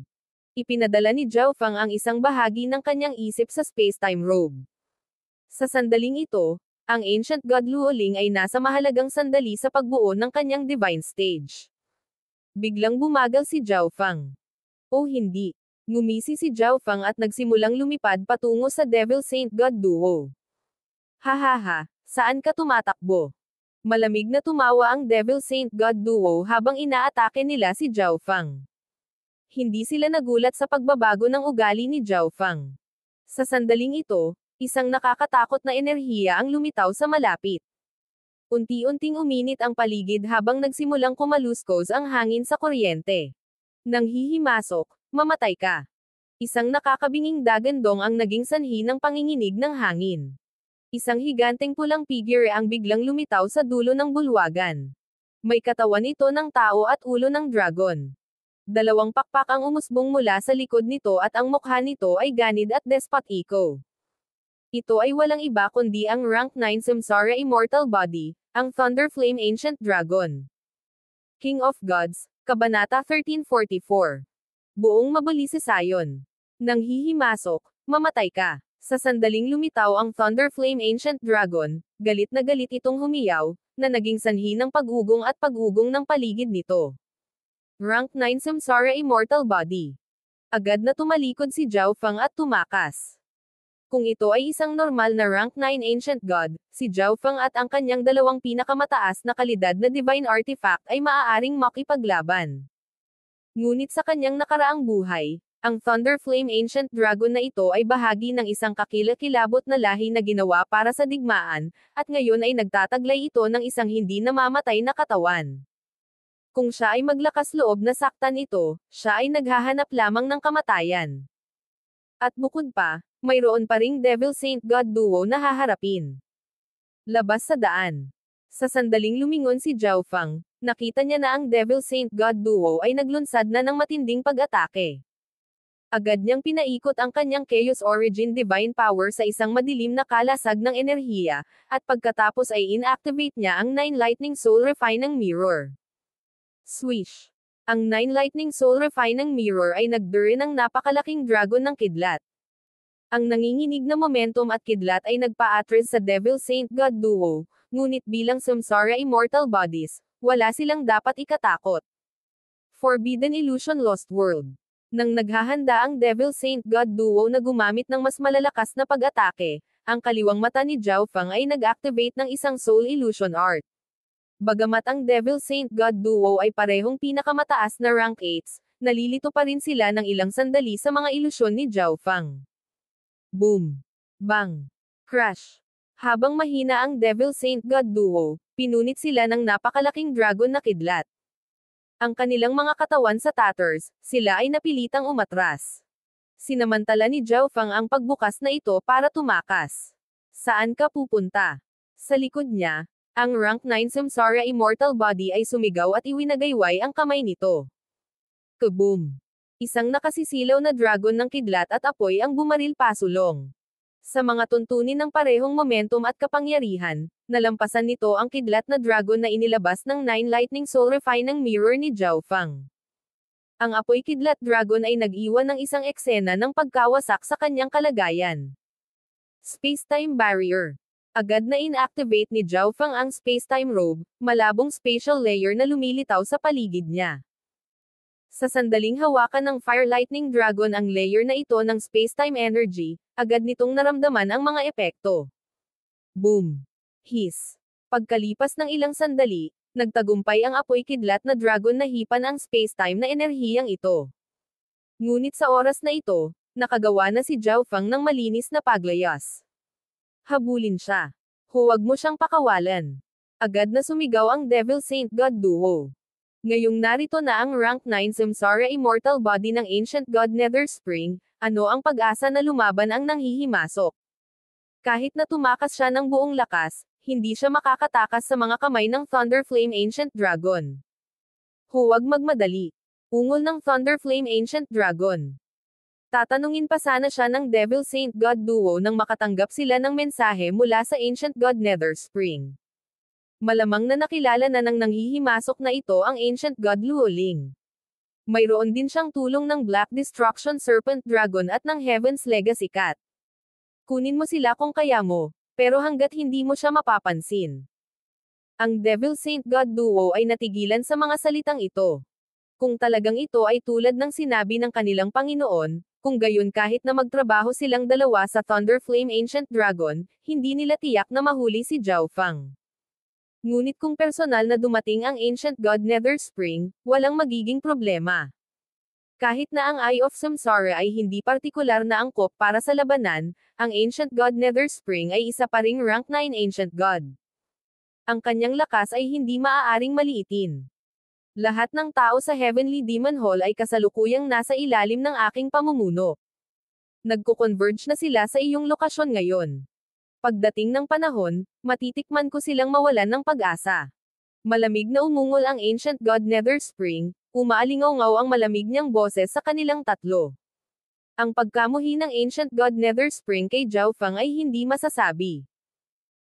A: Ipinadala ni Zhao Fang ang isang bahagi ng kanyang isip sa space-time robe. Sa sandaling ito, ang Ancient God Luoling ay nasa mahalagang sandali sa pagbuo ng kanyang divine stage. Biglang bumagal si Zhao Fang. O hindi. Ngumisi si Zhao Fang at nagsimulang lumipad patungo sa Devil Saint God duo. Hahaha, saan ka tumatakbo? Malamig na tumawa ang Devil Saint God duo habang inaatake nila si Zhao Fang. Hindi sila nagulat sa pagbabago ng ugali ni Zhao Fang. Sa sandaling ito, isang nakakatakot na enerhiya ang lumitaw sa malapit. Unti-unting uminit ang paligid habang nagsimulang kumaluskos ang hangin sa kuryente. Nang hihimasok, mamatay ka. Isang nakakabinging dagandong ang naging sanhi ng panginginig ng hangin. Isang higanteng pulang figure ang biglang lumitaw sa dulo ng bulwagan. May katawan ito ng tao at ulo ng dragon. Dalawang pakpak ang umusbong mula sa likod nito at ang mukha nito ay ganid at despotiko. Ito ay walang iba kundi ang Rank 9 Samsara Immortal Body, ang Thunder Flame Ancient Dragon. King of Gods, Kabanata 1344. Buong mabulisisayon. Nang hihimasok, mamatay ka. Sa sandaling lumitaw ang Thunder Flame Ancient Dragon, galit na galit itong humiyaw, na naging sanhi ng pag-ugong at pag-ugong ng paligid nito. Rank 9 Samsara Immortal Body. Agad na tumalikod si Zhao Fang at tumakas. Kung ito ay isang normal na Rank 9 Ancient God, si Zhao Fang at ang kanyang dalawang pinakamataas na kalidad na Divine Artifact ay maaaring makipaglaban. Ngunit sa kanyang nakaraang buhay, ang Thunder Flame Ancient Dragon na ito ay bahagi ng isang kakilakilabot na lahi na ginawa para sa digmaan, at ngayon ay nagtataglay ito ng isang hindi namamatay na katawan. Kung siya ay maglakas loob na saktan ito, siya ay naghahanap lamang ng kamatayan. At bukod pa, mayroon pa ring Devil Saint God duo na haharapin. Labas sa daan. Sa sandaling lumingon si Zhao Fang, nakita niya na ang Devil Saint God duo ay naglunsad na ng matinding pag-atake. Agad niyang pinaikot ang kanyang Chaos Origin Divine Power sa isang madilim na kalasag ng enerhiya, at pagkatapos ay inactivate niya ang 9 Lightning Soul Refining Mirror. Swish! Ang 9 Lightning Soul Refining Mirror ay nagdure ng napakalaking dragon ng kidlat. Ang nanginginig na momentum at kidlat ay nagpa-atras sa Devil Saint God duo, ngunit bilang Samsara Immortal Bodies, wala silang dapat ikatakot. Forbidden Illusion Lost World. Nang naghahanda ang Devil Saint God duo na gumamit ng mas malalakas na pag-atake, ang kaliwang mata ni Zhao Fang ay nag-activate ng isang Soul Illusion Art. Bagamat ang Devil Saint God duo ay parehong pinakamataas na rank 8s, nalilito pa rin sila ng ilang sandali sa mga ilusyon ni Zhao Fang. Boom! Bang! Crash! Habang mahina ang Devil Saint God duo, pinunit sila ng napakalaking dragon na kidlat. Ang kanilang mga katawan sa tatters, sila ay napilitang umatras. Sinamantala ni Zhao Fang ang pagbukas na ito para tumakas. Saan ka pupunta? Sa likod niya, ang Rank 9 Samsara Immortal Body ay sumigaw at iwinagayway ang kamay nito. Kaboom! Isang nakasisilaw na dragon ng kidlat at apoy ang bumaril pasulong. Sa mga tuntunin ng parehong momentum at kapangyarihan, nalampasan nito ang kidlat na dragon na inilabas ng 9 Lightning Soul Refining Mirror ni Zhao Fang. Ang apoy kidlat dragon ay nag-iwan ng isang eksena ng pagkawasak sa kanyang kalagayan. Space-Time Barrier. Agad na inactivate ni Zhao Fang ang Space-Time Robe, malabong spatial layer na lumilitaw sa paligid niya. Sa sandaling hawakan ng Fire Lightning Dragon ang layer na ito ng space-time energy, agad nitong naramdaman ang mga epekto. Boom! Hiss! Pagkalipas ng ilang sandali, nagtagumpay ang apoy kidlat na dragon na hipan ang space-time na enerhiyang ito. Ngunit sa oras na ito, nakagawa na si Zhao Fang ng malinis na paglayas. Habulin siya. Huwag mo siyang pakawalan. Agad na sumigaw ang Devil Saint God Duo. Ngayong narito na ang rank 9 Samsara Immortal Body ng Ancient God Nether Spring, ano ang pag-asa na lumaban ang nanghihimasok? Kahit na tumakas siya ng buong lakas, hindi siya makakatakas sa mga kamay ng Thunder Flame Ancient Dragon. Huwag magmadali. Ungol ng Thunder Flame Ancient Dragon. Tatanungin pa sana siya ng Devil Saint God Duo nang makatanggap sila ng mensahe mula sa Ancient God Nether Spring. Malamang na nakilala na ng nanghihimasok na ito ang Ancient God Luoling. Mayroon din siyang tulong ng Black Destruction Serpent Dragon at ng Heaven's Legacy Cat. Kunin mo sila kung kaya mo, pero hanggat hindi mo siya mapapansin. Ang Devil Saint God Duo ay natigilan sa mga salitang ito. Kung talagang ito ay tulad ng sinabi ng kanilang Panginoon, kung gayon kahit na magtrabaho silang dalawa sa Thunder Flame Ancient Dragon, hindi nila tiyak na mahuli si Zhao Fang. Ngunit kung personal na dumating ang Ancient God Nether Spring, walang magiging problema. Kahit na ang Eye of Samsara ay hindi partikular na angkop para sa labanan, ang Ancient God Nether Spring ay isa pa ring rank 9 Ancient God. Ang kanyang lakas ay hindi maaaring maliitin. Lahat ng tao sa Heavenly Demon Hall ay kasalukuyang nasa ilalim ng aking pamumuno. Nagko-converge na sila sa iyong lokasyon ngayon. Pagdating ng panahon, matitikman ko silang mawalan ng pag-asa. Malamig na umungol ang Ancient God Nether Spring, umaalingaw-ngaw ang malamig niyang boses sa kanilang tatlo. Ang pagkamuhi ng Ancient God Nether Spring kay Zhao Fang ay hindi masasabi.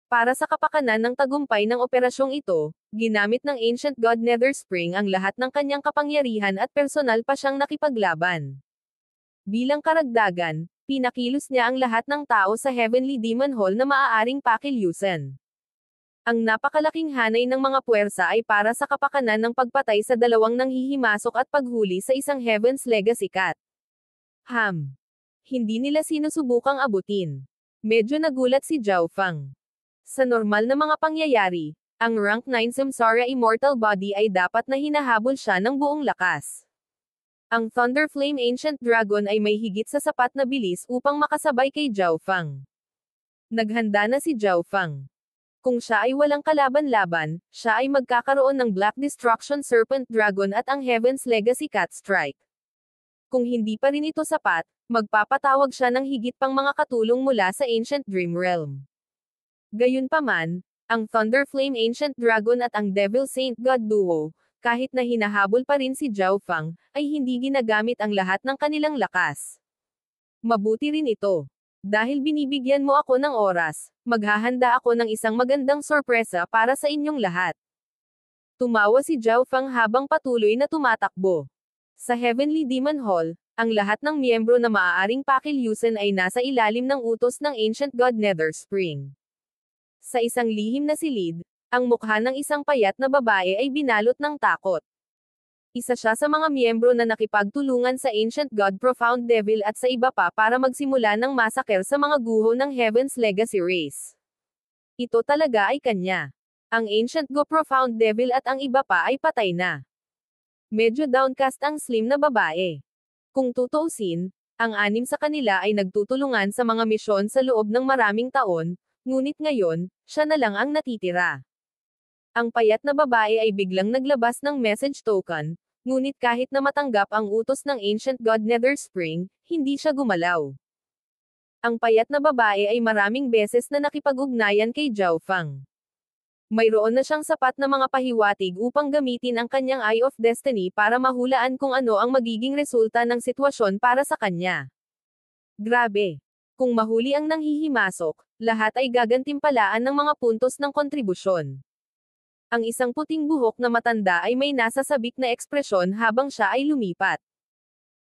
A: Para sa kapakanan ng tagumpay ng operasyong ito, ginamit ng Ancient God Nether Spring ang lahat ng kanyang kapangyarihan at personal pa siyang nakipaglaban. Bilang karagdagan, pinakilos niya ang lahat ng tao sa Heavenly Demon Hall na maaaring pakilusan. Ang napakalaking hanay ng mga puwersa ay para sa kapakanan ng pagpatay sa dalawang nanghihimasok at paghuli sa isang Heaven's Legacy Cat. Hindi nila sinusubukang abutin. Medyo nagulat si Zhao Fang. Sa normal na mga pangyayari, ang rank 9 Samsara Immortal Body ay dapat na hinahabol siya ng buong lakas. Ang Thunder Flame Ancient Dragon ay may higit sa sapat na bilis upang makasabay kay Zhao Fang. Naghanda na si Zhao Fang. Kung siya ay walang kalaban-laban, siya ay magkakaroon ng Black Destruction Serpent Dragon at ang Heaven's Legacy Cat Strike. Kung hindi pa rin ito sapat, magpapatawag siya ng higit pang mga katulong mula sa Ancient Dream Realm. Gayunpaman, ang Thunder Flame Ancient Dragon at ang Devil Saint God Duo, kahit na hinahabol pa rin si Zhao Fang, ay hindi ginagamit ang lahat ng kanilang lakas. Mabuti rin ito. Dahil binibigyan mo ako ng oras, maghahanda ako ng isang magandang sorpresa para sa inyong lahat. Tumawa si Zhao Fang habang patuloy na tumatakbo. Sa Heavenly Demon Hall, ang lahat ng miyembro na maaaring pakilusan ay nasa ilalim ng utos ng Ancient God Nether Spring. Sa isang lihim na silid, ang mukha ng isang payat na babae ay binalot ng takot. Isa siya sa mga miyembro na nakipagtulungan sa Ancient God Profound Devil at sa iba pa para magsimula ng massacre sa mga guho ng Heaven's Legacy Race. Ito talaga ay kanya. Ang Ancient God Profound Devil at ang iba pa ay patay na. Medyo downcast ang slim na babae. Kung tutuusin, ang anim sa kanila ay nagtutulungan sa mga misyon sa loob ng maraming taon, ngunit ngayon, siya na lang ang natitira. Ang payat na babae ay biglang naglabas ng message token, ngunit kahit na matanggap ang utos ng Ancient God Nether Spring, hindi siya gumalaw. Ang payat na babae ay maraming beses na nakipag-ugnayan kay Zhao Fang. Mayroon na siyang sapat na mga pahiwatig upang gamitin ang kanyang Eye of Destiny para mahulaan kung ano ang magiging resulta ng sitwasyon para sa kanya. Grabe! Kung mahuli ang nanghihimasok, lahat ay gagantimpalaan ng mga puntos ng kontribusyon. Ang isang puting buhok na matanda ay may nasasabik na ekspresyon habang siya ay lumipat.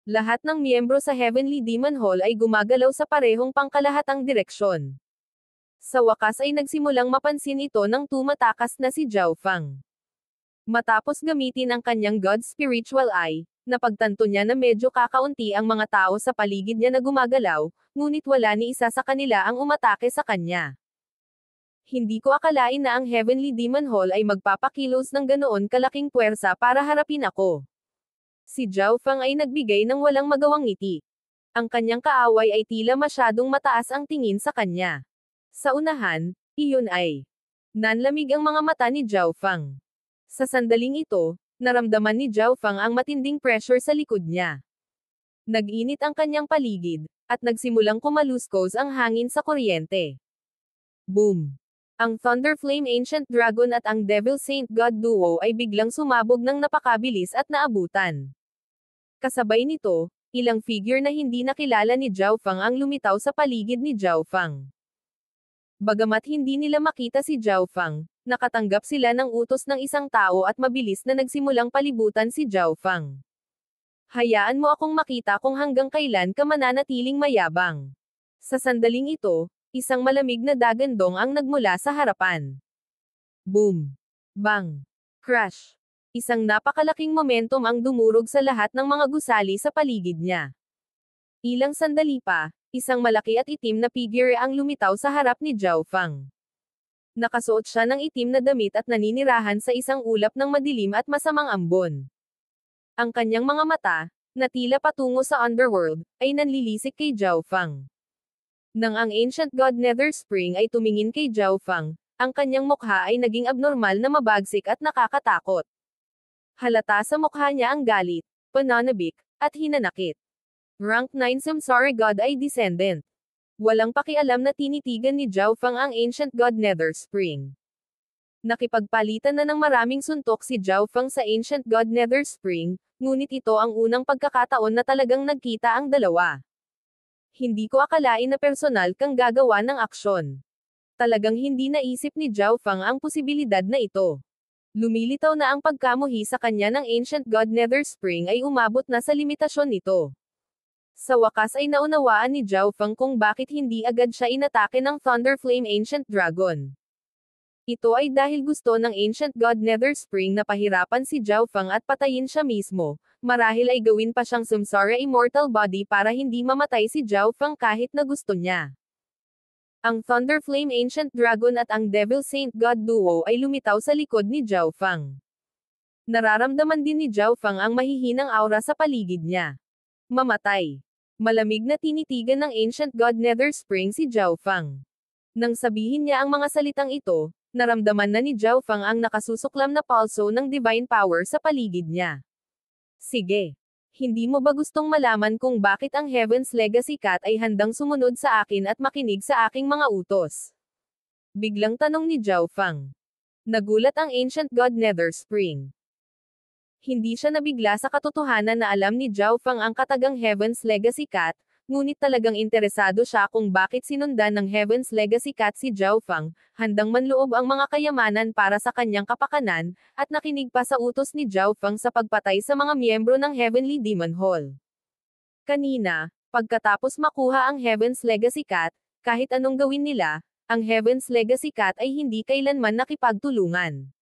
A: Lahat ng miyembro sa Heavenly Demon Hall ay gumagalaw sa parehong pangkalahatang direksyon. Sa wakas ay nagsimulang mapansin ito nang tumatakas na si Zhao Fang. Matapos gamitin ang kanyang God Spiritual Eye, Napagtanto niya na medyo kakaunti ang mga tao sa paligid niya na gumagalaw, ngunit wala ni isa sa kanila ang umatake sa kanya. Hindi ko akalain na ang Heavenly Demon Hall ay magpapakilos ng ganoon kalaking puwersa para harapin ako. Si Zhao Fang ay nagbigay ng walang magawang ngiti. Ang kanyang kaaway ay tila masyadong mataas ang tingin sa kanya. Sa unahan, iyon ay nanlamig ang mga mata ni Zhao Fang. Sa sandaling ito, naramdaman ni Zhao Fang ang matinding pressure sa likod niya. Nag-init ang kanyang paligid, at nagsimulang kumaluskos ang hangin sa kuryente. Boom! Ang Thunder Flame Ancient Dragon at ang Devil Saint God duo ay biglang sumabog ng napakabilis at naabutan. Kasabay nito, ilang figure na hindi nakilala ni Zhao Fang ang lumitaw sa paligid ni Zhao Fang. Bagamat hindi nila makita si Zhao Fang, nakatanggap sila ng utos ng isang tao at mabilis na nagsimulang palibutan si Zhao Fang. Hayaan mo akong makita kung hanggang kailan ka mananatiling mayabang. Sa sandaling ito, isang malamig na dagandong ang nagmula sa harapan. Boom! Bang! Crash! Isang napakalaking momentum ang dumurog sa lahat ng mga gusali sa paligid niya. Ilang sandali pa, isang malaki at itim na figure ang lumitaw sa harap ni Zhao Fang. Nakasuot siya ng itim na damit at naninirahan sa isang ulap ng madilim at masamang ambon. Ang kanyang mga mata, na tila patungo sa underworld, ay nanlilisik kay Zhao Fang. Nang ang Ancient God Nether Spring ay tumingin kay Zhao Fang, ang kanyang mukha ay naging abnormal na mabagsik at nakakatakot. Halata sa mukha niya ang galit, pananabik, at hinanakit. Rank 9 Samsara God ay descendant. Walang pakialam na tinitigan ni Zhao Fang ang Ancient God Nether Spring. Nakipagpalitan na ng maraming suntok si Zhao Fang sa Ancient God Nether Spring, ngunit ito ang unang pagkakataon na talagang nagkita ang dalawa. Hindi ko akalain na personal kang gagawa ng aksyon. Talagang hindi naisip ni Zhao Fang ang posibilidad na ito. Lumilitaw na ang pagkamuhi sa kanya ng Ancient God Nether Spring ay umabot na sa limitasyon nito. Sa wakas ay naunawaan ni Zhao Fang kung bakit hindi agad siya inatake ng Thunder Flame Ancient Dragon. Ito ay dahil gusto ng Ancient God Nether Spring na pahirapan si Zhao Fang at patayin siya mismo, marahil ay gawin pa siyang Samsara Immortal Body para hindi mamatay si Zhao Fang kahit na gusto niya. Ang Thunder Flame Ancient Dragon at ang Devil Saint God duo ay lumitaw sa likod ni Zhao Fang. Nararamdaman din ni Zhao Fang ang mahihinang aura sa paligid niya. Mamatay. Malamig na tinitigan ng Ancient God Nether Spring si Zhao Fang. Nang sabihin niya ang mga salitang ito, naramdaman na ni Zhao Fang ang nakasusuklam na pulso ng divine power sa paligid niya. Sige. Hindi mo ba gustong malaman kung bakit ang Heaven's Legacy Cat ay handang sumunod sa akin at makinig sa aking mga utos? Biglang tanong ni Zhao Fang. Nagulat ang Ancient God Nether Spring. Hindi siya nabigla sa katotohanan na alam ni Zhao Fang ang katagang Heaven's Legacy Cat, ngunit talagang interesado siya kung bakit sinundan ng Heaven's Legacy Cat si Zhao Fang, handang manloob ang mga kayamanan para sa kanyang kapakanan, at nakinig pa sa utos ni Zhao Fang sa pagpatay sa mga miyembro ng Heavenly Demon Hall. Kanina, pagkatapos makuha ang Heaven's Legacy Cat, kahit anong gawin nila, ang Heaven's Legacy Cat ay hindi kailanman nakipagtulungan.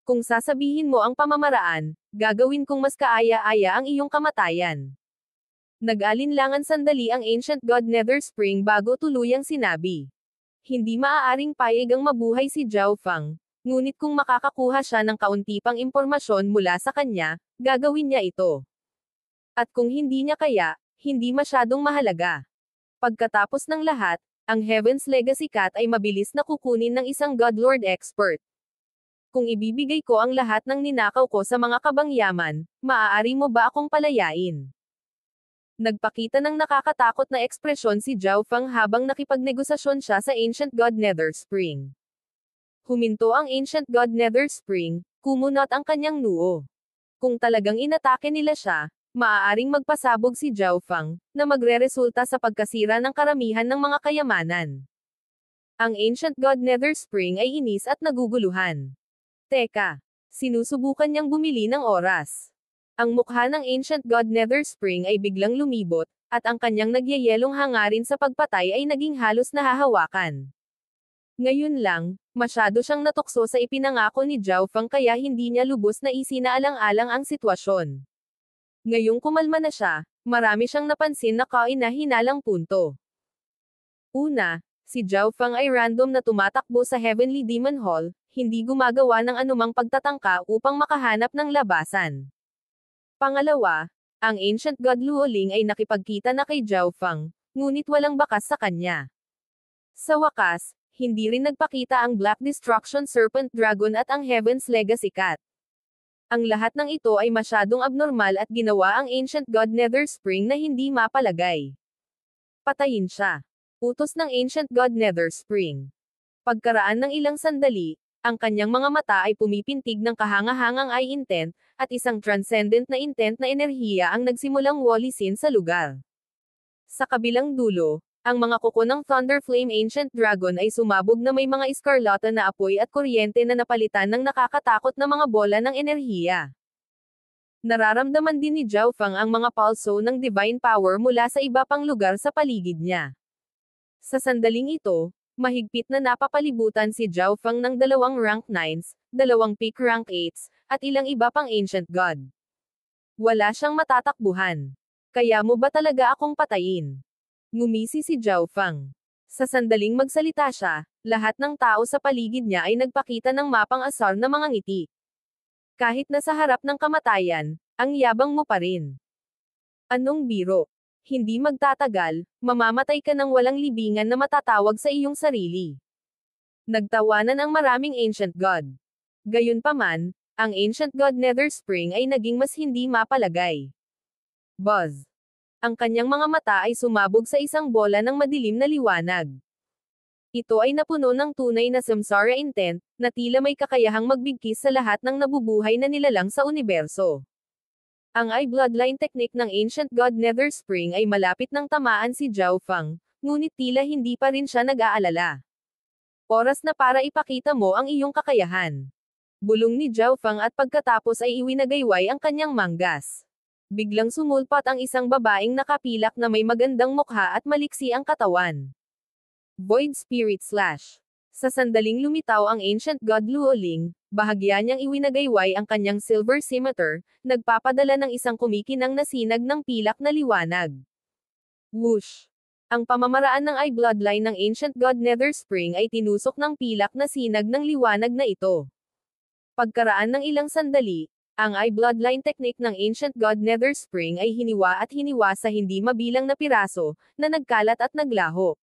A: Kung sasabihin mo ang pamamaraan, gagawin kong mas kaaya-aya ang iyong kamatayan. Nag-alinlangan sandali ang Ancient God Nether Spring bago tuluyang sinabi. Hindi maaaring payag ang mabuhay si Zhao Fang, ngunit kung makakakuha siya ng kaunti pang impormasyon mula sa kanya, gagawin niya ito. At kung hindi niya kaya, hindi masyadong mahalaga. Pagkatapos ng lahat, ang Heaven's Legacy Cat ay mabilis na kukunin ng isang Godlord expert. Kung ibibigay ko ang lahat ng ninakaw ko sa mga kabangyaman, maaari mo ba akong palayain? Nagpakita ng nakakatakot na ekspresyon si Zhao Fang habang nakipagnegosasyon siya sa Ancient God Nether Spring. Huminto ang Ancient God Nether Spring, kumunot ang kanyang noo. Kung talagang inatake nila siya, maaaring magpasabog si Zhao Fang, na magreresulta sa pagkasira ng karamihan ng mga kayamanan. Ang Ancient God Nether Spring ay inis at naguguluhan. Teka, sinusubukan niyang bumili ng oras. Ang mukha ng Ancient God Nether Spring ay biglang lumibot, at ang kanyang nagyayelong hangarin sa pagpatay ay naging halos nahahawakan. Ngayon lang, masyado siyang natukso sa ipinangako ni Zhao Fang kaya hindi niya lubos na isinaalang-alang ang sitwasyon. Ngayong kumalma na siya, marami siyang napansin na kaina-hinalang punto. Una, si Zhao Feng ay random na tumatakbo sa Heavenly Demon Hall, hindi gumagawa ng anumang pagtatangka upang makahanap ng labasan. Pangalawa, ang Ancient God Luoling ay nakipagkita na kay Zhao Feng, ngunit walang bakas sa kanya. Sa wakas, hindi rin nagpakita ang Black Destruction Serpent Dragon at ang Heaven's Legacy Cat. Ang lahat ng ito ay masyadong abnormal at ginawa ang Ancient God Nether Spring na hindi mapalagay. Patayin siya. Utos ng Ancient God Nether Spring. Pagkaraan ng ilang sandali, ang kanyang mga mata ay pumipintig ng kahanga-hangang eye intent, at isang transcendent na intent na enerhiya ang nagsimulang walisin sa lugar. Sa kabilang dulo, ang mga kuko ng Thunder Flame Ancient Dragon ay sumabog na may mga iskarlata na apoy at kuryente na napalitan ng nakakatakot na mga bola ng enerhiya. Nararamdaman din ni Zhao Feng ang mga pulso ng divine power mula sa iba pang lugar sa paligid niya. Sa sandaling ito, mahigpit na napapalibutan si Zhao Feng ng 2 rank 9s, 2 peak rank 8s, at ilang iba pang ancient god. Wala siyang matatakbuhan. Kaya mo ba talaga akong patayin? Ngumisi si Zhao Feng. Sa sandaling magsalita siya, lahat ng tao sa paligid niya ay nagpakita ng mapang asar na mga ngiti. Kahit nasa harap ng kamatayan, ang yabang mo pa rin. Anong biro? Hindi magtatagal, mamamatay ka ng walang libingan na matatawag sa iyong sarili. Nagtawanan ang maraming ancient god. Gayunpaman, ang Ancient God Nether Spring ay naging mas hindi mapalagay. Buzz. Ang kanyang mga mata ay sumabog sa isang bola ng madilim na liwanag. Ito ay napuno ng tunay na samsara intent, na tila may kakayahang magbigkis sa lahat ng nabubuhay na nilalang sa universo. Ang Eye Bloodline technique ng Ancient God Nether Spring ay malapit ng tamaan si Zhao Feng, ngunit tila hindi pa rin siya nag-aalala. Oras na para ipakita mo ang iyong kakayahan. Bulong ni Zhao Feng at pagkatapos ay iwinagayway ang kanyang manggas. Biglang sumulpat ang isang babaeng nakapilak na may magandang mukha at maliksi ang katawan. Void Spirit Slash. Sa sandaling lumitaw ang Ancient God Luoling, bahagya niyang iwinagayway ang kanyang silver scimitar, nagpapadala ng isang kumikinang na sinag ng pilak na liwanag. Whoosh! Ang pamamaraan ng Eye Bloodline ng Ancient God Nether Spring ay tinusok ng pilak na sinag ng liwanag na ito. Pagkaraan ng ilang sandali, ang Eye Bloodline technique ng Ancient God Nether Spring ay hiniwa at hiniwa sa hindi mabilang na piraso, na nagkalat at naglaho.